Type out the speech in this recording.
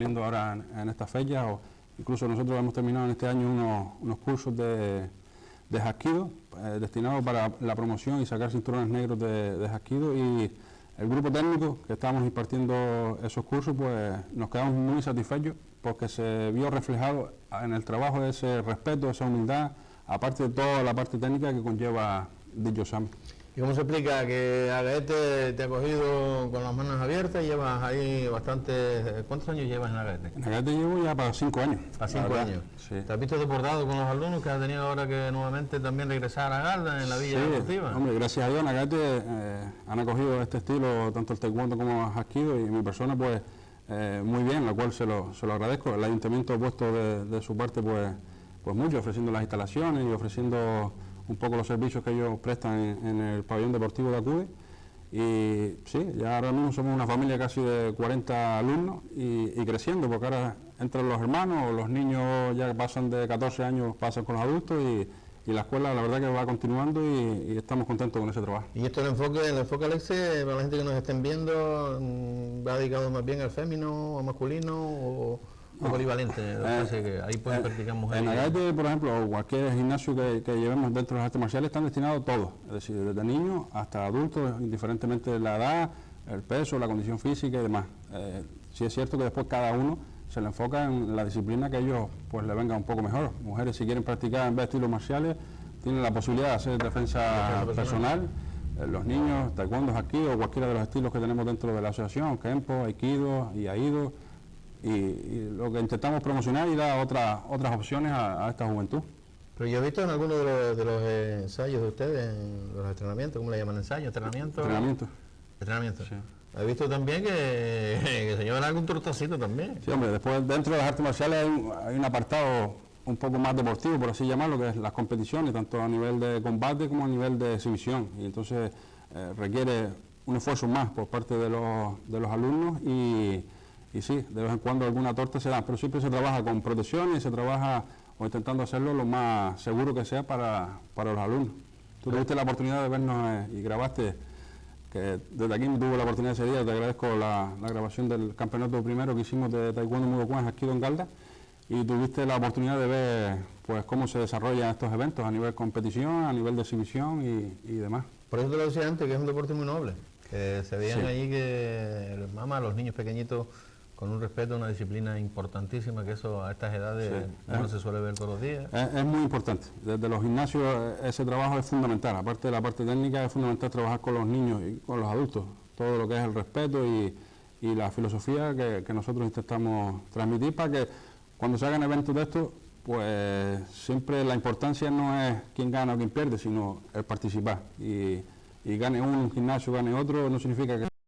viendo ahora en esta fecha, o incluso nosotros hemos terminado en este año unos cursos de Hapkido destinados para la promoción y sacar cinturones negros de Hapkido, y el grupo técnico que estábamos impartiendo esos cursos, pues nos quedamos muy satisfechos porque se vio reflejado en el trabajo ese respeto, esa humildad, aparte de toda la parte técnica que conlleva dicho examen. ¿Y cómo se explica que Agaete te ha cogido con las manos abiertas? Llevas ahí bastante... ¿Cuántos años llevas en Agaete? En Agaete llevo ya para 5 años. Para 5 años. Sí. ¿Te has visto deportado con los alumnos que has tenido ahora que nuevamente también regresar a Garda en la Villa Deportiva? Hombre, gracias a Dios en Agaete han acogido este estilo, tanto el taekwondo como el Hapkido, y mi persona pues muy bien, lo cual se lo agradezco. El ayuntamiento ha puesto de su parte pues mucho, ofreciendo las instalaciones y ofreciendo un poco los servicios que ellos prestan en el pabellón deportivo de Acude. Y sí, ya ahora mismo somos una familia casi de 40 alumnos y creciendo, porque ahora entran los hermanos, los niños ya pasan de 14 años, pasan con los adultos, y la escuela la verdad que va continuando y estamos contentos con ese trabajo. ¿Y esto el enfoque Alexe, para la gente que nos estén viendo, va dedicado más bien al fémino o masculino o polivalente? Que ahí pueden practicar mujeres. En Agaete, por ejemplo, o cualquier gimnasio que llevemos dentro de las artes marciales, están destinados todos, es decir, desde niños hasta adultos, indiferentemente de la edad, el peso, la condición física y demás. Sí es cierto que después cada uno se le enfoca en la disciplina que a ellos pues le venga un poco mejor. Mujeres, si quieren practicar en vez de estilos marciales, tienen la posibilidad de hacer defensa personal. Los niños, taekwondo, hapkido o cualquiera de los estilos que tenemos dentro de la asociación, Kenpo, Aikido y Aido. Y lo que intentamos promocionar y dar otras opciones a esta juventud. Pero yo he visto en algunos de los ensayos de ustedes, en los entrenamientos, ¿cómo le llaman? ¿Ensayo? ¿Entrenamiento? Entrenamiento. Sí. He visto también que se llevan algún tortacito también. Sí, hombre, después dentro de las artes marciales hay un apartado un poco más deportivo, por así llamarlo, que es las competiciones, tanto a nivel de combate como a nivel de exhibición. Y entonces requiere un esfuerzo más por parte de los alumnos y sí, de vez en cuando alguna torta se da, pero siempre se trabaja con protección y se trabaja o intentando hacerlo lo más seguro que sea para los alumnos. Tú tuviste la oportunidad de vernos y grabaste, que desde aquí tuve la oportunidad ese día, te agradezco la grabación del campeonato primero que hicimos de Taekwondo Mudo Kwan aquí en Garda, y tuviste la oportunidad de ver pues cómo se desarrollan estos eventos a nivel competición, a nivel de exhibición y demás. Por eso te lo decía antes, que es un deporte muy noble, que se veían allí que los niños pequeñitos con un respeto, una disciplina importantísima, que eso a estas edades no se suele ver todos los días. Es muy importante. Desde los gimnasios ese trabajo es fundamental. Aparte de la parte técnica, es fundamental trabajar con los niños y con los adultos. Todo lo que es el respeto y la filosofía que nosotros intentamos transmitir, para que cuando se hagan eventos de estos, pues siempre la importancia no es quién gana o quién pierde, sino el participar. Y gane un gimnasio, gane otro, no significa que